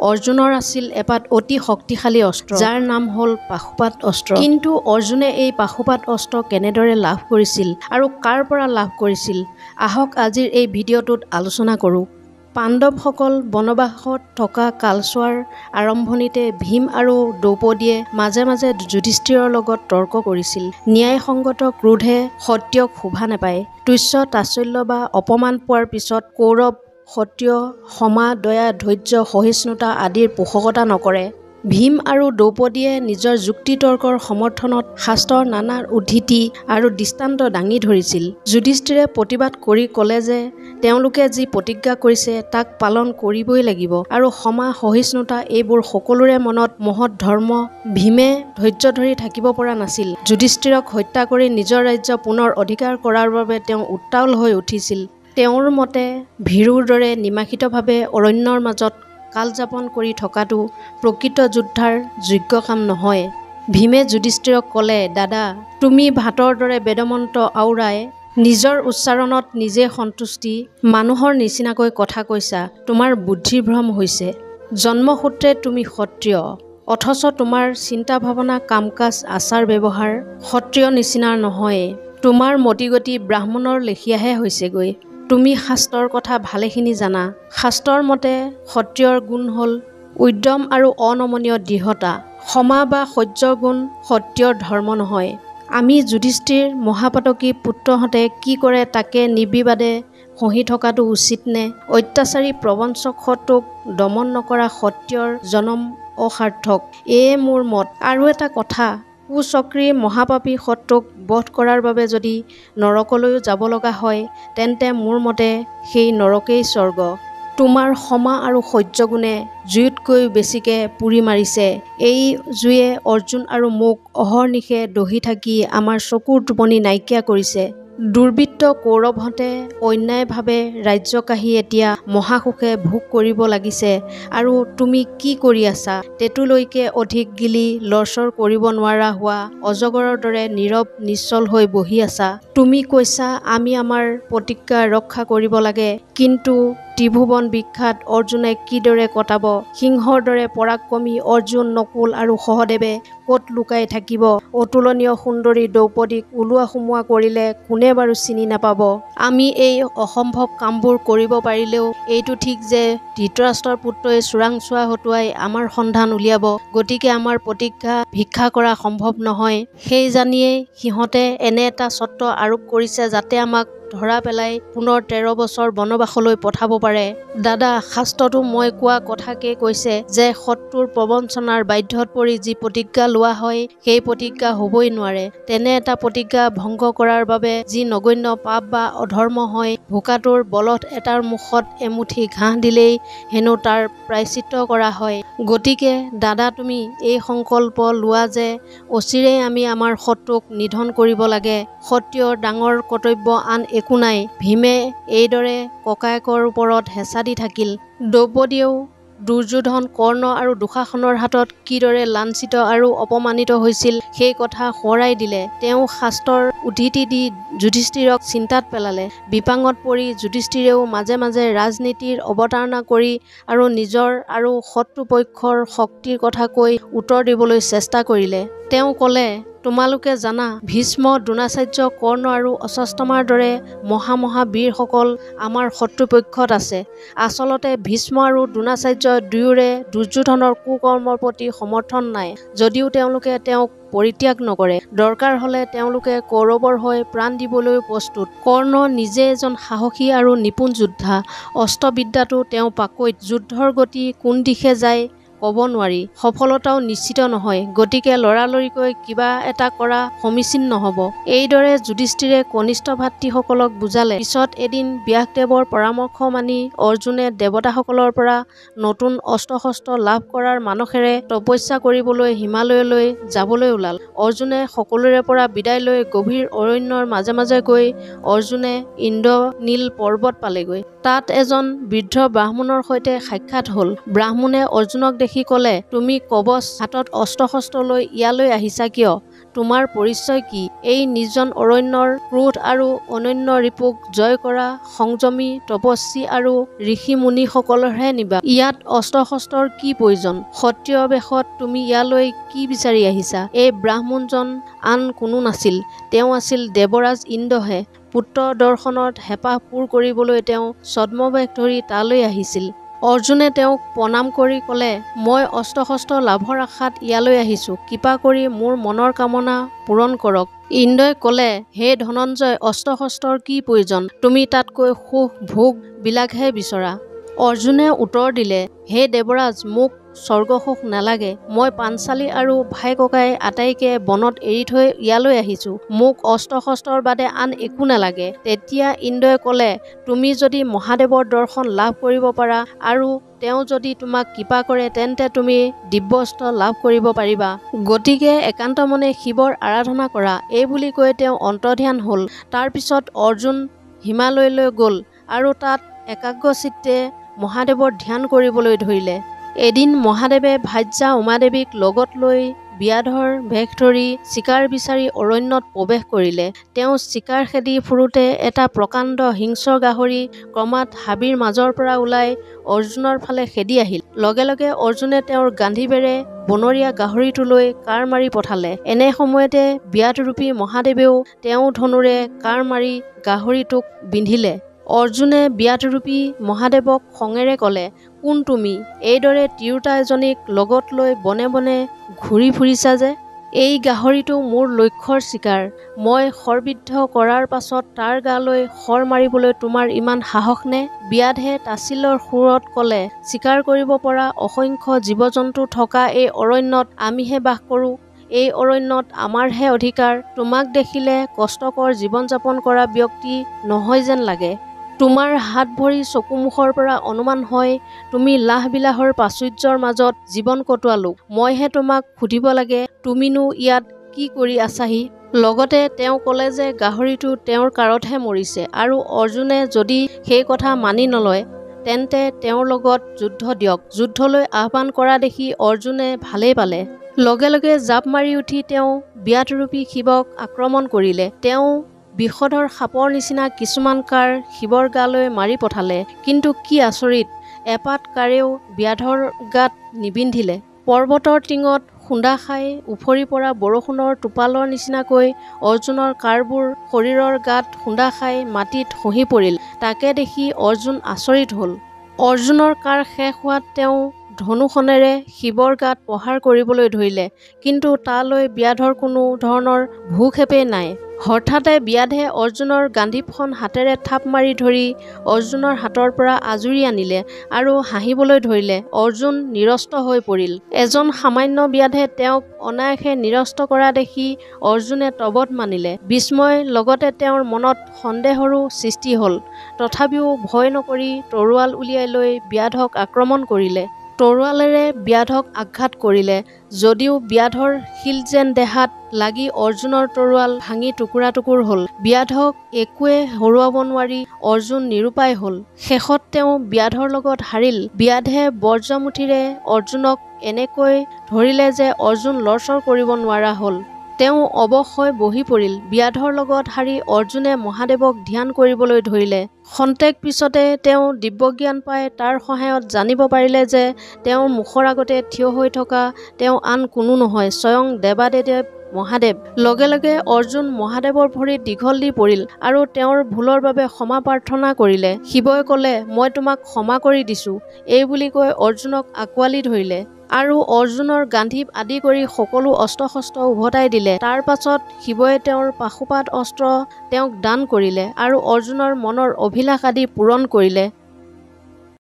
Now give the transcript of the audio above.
অৰ্জুনৰ আছিল এপাত অতি শক্তিশালী অস্ত্ৰ যাৰ নাম হ'ল পাশুপাত অস্ত্ৰ। কিন্তু অৰ্জুনে এই পাশুপাত অস্ত্ৰ কেনেদৰে লাভ কৰিছিল আৰু কাৰ পৰা লাভ কৰিছিল আহক আজিৰ এই ভিডিঅ'টোত আলোচনা কৰোঁ। পাণ্ডৱসকল বনবাসত থকা কালচোৱাৰ আৰম্ভণিতে ভীম আৰু দ্ৰৌপদীয়ে মাজে মাজে যুধিষ্ঠিৰৰ লগত তৰ্ক কৰিছিল। ন্যায়সংগত ক্ৰোধে সত্যক শোভা নাপায়। তুচ্ছ তাচ্ছল্য বা অপমান পোৱাৰ পিছত কৌৰৱ ক্ষত্ৰিয় ক্ষমা দয়া ধৈৰ্য সহিষ্ণুতা আদিৰ পোষকতা নকৰে। ভীম আৰু দ্ৰৌপদীয়ে নিজৰ যুক্তি তৰ্কৰ সমৰ্থনত শাস্ত্ৰৰ নানা উদ্ধৃতি আৰু দৃষ্টান্ত দাঙি ধৰিছিল। যুধিষ্ঠিৰে প্ৰতিবাদ কৰি ক'লে যে তেওঁলোকে যি প্ৰতিজ্ঞা কৰিছে তাক পালন কৰিবই লাগিব আৰু ক্ষমা সহিষ্ণুতা এইবোৰ সকলোৰে মনত মহৎ ধৰ্ম। ভীমে ধৈৰ্য ধৰি থাকিব পৰা নাছিল। যুধিষ্ঠিৰক হত্যা কৰি নিজৰ ৰাজ্য পুনৰ অধিকাৰ কৰাৰ বাবে তেওঁ উত্তাল হৈ উঠিছিল। তেওঁৰ মতে ভীৰুৰ দৰে নিমাষিতভাৱে অৰণ্যৰ মাজত কালযাপন কৰি থকাটো প্ৰকৃত যোদ্ধাৰ যোগ্য কাম নহয়। ভীমে যুধিষ্ঠিৰক ক'লে, দাদা তুমি ভাতৰ দৰে বেদমন্ত্ৰ আওৰাই নিজৰ উচ্চাৰণত নিজে সন্তুষ্টি মানুহৰ নিচিনাকৈ কথা কৈছা। তোমাৰ বুদ্ধিভ্ৰম হৈছে। জন্মসূত্ৰে তুমি ক্ষত্ৰিয় অথচ তোমাৰ চিন্তা ভাৱনা কাম কাজ আচাৰ ব্যৱহাৰ ক্ষত্ৰিয় নিচিনাৰ নহয়। তোমাৰ মতিগতি ব্ৰাহ্মণৰ লেখীয়াহে হৈছেগৈ। তুমি শাস্ত্ৰৰ কথা ভালেখিনি জানা। শাস্ত্ৰৰ মতে ক্ষত্ৰিয়ৰ গুণ হ'ল উদ্যম আৰু অনমনীয় দৃঢ়তা। ক্ষমা বা সহ্যৰ গুণ ক্ষত্ৰিয়ৰ ধৰ্ম নহয়। আমি যুধিষ্ঠিৰ মহাপাতকী পুত্ৰহঁতে কি কৰে তাকে নিৰ্বিবাদে সহি থকাটো উচিত নে? অত্যাচাৰী প্ৰবঞ্চক শত্ৰুক দমন নকৰা ক্ষত্ৰিয়ৰ জনম অসাৰ্থক, এয়ে মোৰ মত। আৰু এটা কথা, কুচক্ৰী মহাপাপী শত্ৰুক বধ কৰাৰ বাবে যদি নৰকলৈও যাব লগা হয় তেন্তে মোৰ মতে সেই নৰকেই স্বৰ্গ। তোমাৰ ক্ষমা আৰু সহ্য গুণে জুইতকৈ বেছিকে পুৰি মাৰিছে। এই জুয়ে অৰ্জুন আৰু মোক অহৰ্নিশে দহি থাকি আমাৰ চকুৰ টোপনি নাইকিয়া কৰিছে। দুৰ্বৃত্ত কৌৰৱহঁতে অন্যায়ভাৱে ৰাজ্য কাঢ়ি এতিয়া মহাসুখে ভোগ কৰিব লাগিছে আৰু তুমি কি কৰি আছা? তেতুলৈকে অধিক গিলি লৰচৰ কৰিব নোৱাৰা হোৱা অজগৰৰ দৰে নীৰৱ নিশ্চল হৈ বহি আছা। তুমি কৈছা আমি আমাৰ প্ৰতিজ্ঞা ৰক্ষা কৰিব লাগে, কিন্তু ত্ৰিভুৱন বিখ্যাত অৰ্জুনে কিদৰে কটাব? সিংহৰ দৰে পৰাক্ৰমী অৰ্জুন নকুল আৰু সহদেৱে ক'ত লুকাই থাকিব? অতুলনীয় সুন্দৰী দ্ৰৌপদীক ওলোৱা সোমোৱা কৰিলে কোনে বাৰু চিনি নাপাব? আমি এই অসম্ভৱ কামবোৰ কৰিব পাৰিলেও এইটো ঠিক যে ধৃতৰাষ্ট্ৰৰ পুত্ৰই চোৰাংচোৱা হতুৱাই আমাৰ সন্ধান উলিয়াব। গতিকে আমাৰ প্ৰতিজ্ঞা ভিক্ষা কৰা সম্ভৱ নহয়। সেই জানিয়েই সিহঁতে এনে এটা চৰ্ত আৰোপ কৰিছে যাতে আমাক ধৰা পেলাই পুনৰ 13 বছৰ বনবাসলৈ পঠাব পাৰে। দাদা শাস্ত্ৰতো মই কোৱা কথাকেই কৈছে যে শত্ৰুৰ প্ৰবঞ্চনাৰ বাধ্যত পৰি যি প্ৰতিজ্ঞা লোৱা হয় সেই প্ৰতিজ্ঞা হ'বই নোৱাৰে। তেনে এটা প্ৰতিজ্ঞা ভংগ কৰাৰ বাবে যি নগণ্য পাপ বা অধৰ্ম হয় ভোকাটোৰ বলধ এটাৰ মুখত এমুঠি ঘাঁহ দিলেই হেনো তাৰ প্ৰায়শ্চিত্ত কৰা হয়। গতিকে দাদা তুমি এই সংকল্প লোৱা যে অচিৰেই আমি আমাৰ শত্ৰুক নিধন কৰিব লাগে। ক্ষত্ৰিয়ৰ ডাঙৰ কৰ্তব্য আন একো নাই। ভীমে এইদৰে ককায়েকৰ ওপৰত হেঁচা দি থাকিল। দ্ৰৌপদীয়েও দুৰ্যোধন কৰ্ণ আৰু দুঃশাসনৰ হাতত কিদৰে লাঞ্ছিত আৰু অপমানিত হৈছিল সেই কথা সোঁৱৰাই দিলে। তেওঁ শাস্ত্ৰৰ উদ্ধৃতি দি যুধিষ্ঠিৰক চিন্তাত পেলালে। বিপাঙত পৰি যুধিষ্ঠিৰেও মাজে মাজে ৰাজনীতিৰ অৱতাৰণা কৰি আৰু নিজৰ আৰু শত্ৰুপক্ষৰ শক্তিৰ কথা কৈ উত্তৰ দিবলৈ চেষ্টা কৰিলে। তেওঁ ক'লে, তোমালোকে জানা ভীষ্ম দ্ৰোণাচাৰ্য কৰ্ণ আৰু অশ্বত্থামাৰ দৰে মহা বীৰসকল আমাৰ শত্ৰুপক্ষত আছে। আচলতে ভীষ্ম আৰু দ্ৰোণাচাৰ্য দুয়োৰে দুৰ্যোধনৰ কুকৰ্মৰ প্ৰতি সমৰ্থন নাই। যদিও তেওঁলোকে তেওঁক পৰিত্যাগ নকৰে, দৰকাৰ হ'লে তেওঁলোকে কৌৰৱৰ হৈ প্ৰাণ দিবলৈও প্ৰস্তুত। কৰ্ণ নিজে এজন সাহসী আৰু নিপুণ যোদ্ধা। অস্ত্ৰবিদ্যাতো তেওঁ পাকৈত। যুদ্ধৰ গতি কোন দিশে যায় ক'ব নোৱাৰি। সফলতাও নিশ্চিত নহয়। গতিকে লৰালৰিকৈ কিবা এটা কৰা সমীচীন নহ'ব। এইদৰে যুধিষ্ঠিৰে কনিষ্ঠ ভাতৃসকলক বুজালে। পিছত এদিন ব্যাসদেৱৰ পৰামৰ্শ মানি অৰ্জুনে দেৱতাসকলৰ পৰা নতুন অস্ত্ৰ-শস্ত্ৰ লাভ কৰাৰ মানসেৰে তপস্যা কৰিবলৈ হিমালয়লৈ যাবলৈ ওলাল। অৰ্জুনে সকলোৰে পৰা বিদায় লৈ গভীৰ অৰণ্যৰ মাজে মাজে গৈ অৰ্জুনে ইন্দ্ৰনীল পৰ্বত পালেগৈ। তাত এজন বৃদ্ধ ব্ৰাহ্মণৰ সৈতে সাক্ষাৎ হ'ল। ব্ৰাহ্মণে অৰ্জুনক দেখি ক'লে, তুমি কবচ হাতত অস্ত্ৰ-শস্ত্ৰ লৈ ইয়ালৈ আহিছা কিয়? তোমাৰ পৰিচয় কি? এই নিৰ্জন অৰণ্যৰ ক্ৰোধ আৰু অনন্য ৰিপুক জয় কৰা সংযমী তপস্বী আৰু ঋষি মুনিসকলৰহে নিবাস। ইয়াত অস্ত্ৰ শস্ত্ৰৰ কি প্ৰয়োজন? ক্ষত্ৰিয় বেশত তুমি ইয়ালৈ কি বিচাৰি আহিছা? এই ব্ৰাহ্মণজন আন কোনো নাছিল, তেওঁ আছিল দেৱৰাজ ইন্দ্ৰহে। পুত্ৰ দৰ্শনত হেঁপাহ পূৰ কৰিবলৈ তেওঁ ছদ্মবেশ ধৰি তালৈ আহিছিল। অৰ্জুনে তেওঁক প্ৰণাম কৰি ক'লে, মই অস্ত্ৰ শস্ত্ৰ লাভৰ আশাত ইয়ালৈ আহিছোঁ, কৃপা কৰি মোৰ মনৰ কামনা পূৰণ কৰক। ইন্দ্ৰই ক'লে, হে ধনঞ্জয়, অস্ত্ৰ শস্ত্ৰৰ কি প্ৰয়োজন? তুমি তাতকৈ সুখ ভোগ বিলাসহে বিচৰা। অৰ্জুনে উত্তৰ দিলে, হে দেৱৰাজ, মোক স্বৰ্গসুখ নালাগে। মই পাঞ্চালী আৰু ভাই ককাই আটাইকে বনত এৰি থৈ ইয়ালৈ আহিছোঁ। মোক অস্ত্ৰ শস্ত্ৰৰ বাদে আন একো নালাগে। তেতিয়া ইন্দ্ৰই ক'লে, তুমি যদি মহাদেৱৰ দৰ্শন লাভ কৰিব পাৰা আৰু তেওঁ যদি তোমাক কৃপা কৰে তেন্তে তুমি দিব্যস্ত্ৰ লাভ কৰিব পাৰিবা। গতিকে একান্ত মনে শিৱৰ আৰাধনা কৰা। এই বুলি কৈ তেওঁ অন্তৰ্ধান হ'ল। তাৰ পিছত অৰ্জুন হিমালয়লৈ গ'ল আৰু তাত একাগ্ৰচিত্তে মহাদেৱৰ ধ্যান কৰিবলৈ ধৰিলে। এদিন মহাদেৱে ভাৰ্যা উমাদেৱীক লগত লৈ ব্যাধৰ বেশ ধৰি চিকাৰ বিচাৰি অৰণ্যত প্ৰৱেশ কৰিলে। তেওঁ চিকাৰ খেদি ফুৰোতে এটা প্ৰকাণ্ড হিংস্ৰ গাহৰি ক্ৰমাৎ হাবিৰ মাজৰ পৰা ওলাই অৰ্জুনৰ ফালে খেদি আহিল। লগে লগে অৰ্জুনে তেওঁৰ গান্ধীবেৰে বনৰীয়া গাহৰিটোলৈ কাঁড় মাৰি পঠালে। এনে সময়তে ব্যাধৰূপী মহাদেৱেও তেওঁ ধনুৰে কাঁড় মাৰি গাহৰিটোক বিন্ধিলে। অৰ্জুনে ব্যাধৰূপী মহাদেৱক খঙেৰে ক'লে, কোন তুমি? এইদৰে তিৰোতা এজনীক লগত লৈ বনে বনে ঘূৰি ফুৰিছা যে? এই গাহৰিটো মোৰ লক্ষ্যৰ চিকাৰ। মই শৰবিদ্ধ কৰাৰ পাছত তাৰ গালৈ শৰ মাৰিবলৈ তোমাৰ ইমান সাহস নে? ব্যাধে তাচিল্যৰ সুৰত ক'লে, চিকাৰ কৰিব পৰা অসংখ্য জীৱ জন্তু থকা এই অৰণ্যত আমিহে বাস কৰোঁ। এই অৰণ্যত আমাৰহে অধিকাৰ। তোমাক দেখিলে কষ্টকৰ জীৱন যাপন কৰা ব্যক্তি নহয় যেন লাগে। তোমাৰ হাত ভৰি চকুমুখৰ পৰা অনুমান হয় তুমি লাহ বিলাহৰ প্ৰাচুৰ্যৰ মাজত জীৱন কটোৱা লোক। মইহে তোমাক সুধিব লাগে, তুমিনো ইয়াত কি কৰি আছাহি? লগতে তেওঁ ক'লে যে গাহৰিটো তেওঁৰ কাঁড়তহে মৰিছে আৰু অৰ্জুনে যদি সেই কথা মানি নলয় তেন্তে তেওঁৰ লগত যুদ্ধ দিয়ক। যুদ্ধলৈ আহ্বান কৰা দেখি অৰ্জুনে ভালেই পালে। লগে লগে জাপ মাৰি উঠি তেওঁ ব্যাধৰূপী শিৱক আক্ৰমণ কৰিলে। তেওঁ বিষধৰ সাপৰ নিচিনা কিছুমান কাঁড় শিৱৰ গালৈ মাৰি পঠালে। কিন্তু কি আচৰিত, এপাত কাঁড়েও ব্যাধৰ গাত নিবিন্ধিলে। পৰ্বতৰ টিঙত খুন্দা খাই উফৰি পৰা বৰষুণৰ টোপালৰ নিচিনাকৈ অৰ্জুনৰ কাঁড়বোৰ শৰীৰৰ গাত খুন্দা খাই মাটিত খহি পৰিল। তাকে দেখি অৰ্জুন আচৰিত হ'ল। অৰ্জুনৰ কাঁড় শেষ হোৱাত তেওঁ ধনুখনেৰে শিৱৰ গাত প্ৰহাৰ কৰিবলৈ ধৰিলে, কিন্তু তালৈ ব্যাধৰ কোনো ধৰণৰ ভূক্ষেপেই নাই। হঠাতে ব্যাধে অৰ্জুনৰ গাণ্ডীবখন হাতেৰে থাপ মাৰি ধৰি অৰ্জুনৰ হাতৰ পৰা আজুৰি আনিলে আৰু হাঁহিবলৈ ধৰিলে। অৰ্জুন নিৰস্ত হৈ পৰিল। এজন সামান্য ব্যাধে তেওঁক অনায়াসে নিৰস্ত কৰা দেখি অৰ্জুনে তবত মানিলে। বিস্ময় লগতে তেওঁৰ মনত সন্দেহৰো সৃষ্টি হ'ল। তথাপিও ভয় নকৰি তৰোৱাল উলিয়াই লৈ ব্যাধক আক্ৰমণ কৰিলে। তৰোৱালেৰে ব্যাধক আঘাত কৰিলে যদিও ব্যাধৰ শিল যেন দেহাত লাগি অৰ্জুনৰ তৰোৱাল ভাঙি টুকুৰা টুকুৰ হ'ল। ব্যাধক একোৱে হৰুৱাব নোৱাৰি অৰ্জুন নিৰুপায় হ'ল। শেষত তেওঁ ব্যাধৰ লগত হাৰিল। ব্যাধে বজ্ৰমুঠিৰে অৰ্জুনক এনেকৈ ধৰিলে যে অৰ্জুন লৰচৰ কৰিব নোৱাৰা হ'ল। তেওঁ অৱশ হৈ বহি পৰিল। ব্যাধৰ লগত হাৰি অৰ্জুনে মহাদেৱক ধ্যান কৰিবলৈ ধৰিলে। খন্তেক পিছতে তেওঁ দিব্যজ্ঞান পাই তাৰ সহায়ত জানিব পাৰিলে যে তেওঁৰ মুখৰ আগতে থিয় হৈ থকা তেওঁ আন কোনো নহয়, স্বয়ং দেৱাদিদেৱ মহাদেৱ। লগে লগে অৰ্জুন মহাদেৱৰ ভৰিত দীঘল দি পৰিল আৰু তেওঁৰ ভুলৰ বাবে ক্ষমা প্ৰাৰ্থনা কৰিলে। শিৱই ক'লে, মই তোমাক ক্ষমা কৰি দিছোঁ। এই বুলি কৈ অৰ্জুনক আঁকোৱালি ধৰিলে আৰু অৰ্জুনৰ গান্ধীব আদি কৰি সকলো অস্ত্ৰ শস্ত্ৰ উভতাই দিলে। তাৰ পাছত শিৱই তেওঁৰ পাশুপাত অস্ত্ৰ তেওঁক দান কৰিলে আৰু অৰ্জুনৰ মনৰ অভিলাষ আদি পূৰণ কৰিলে।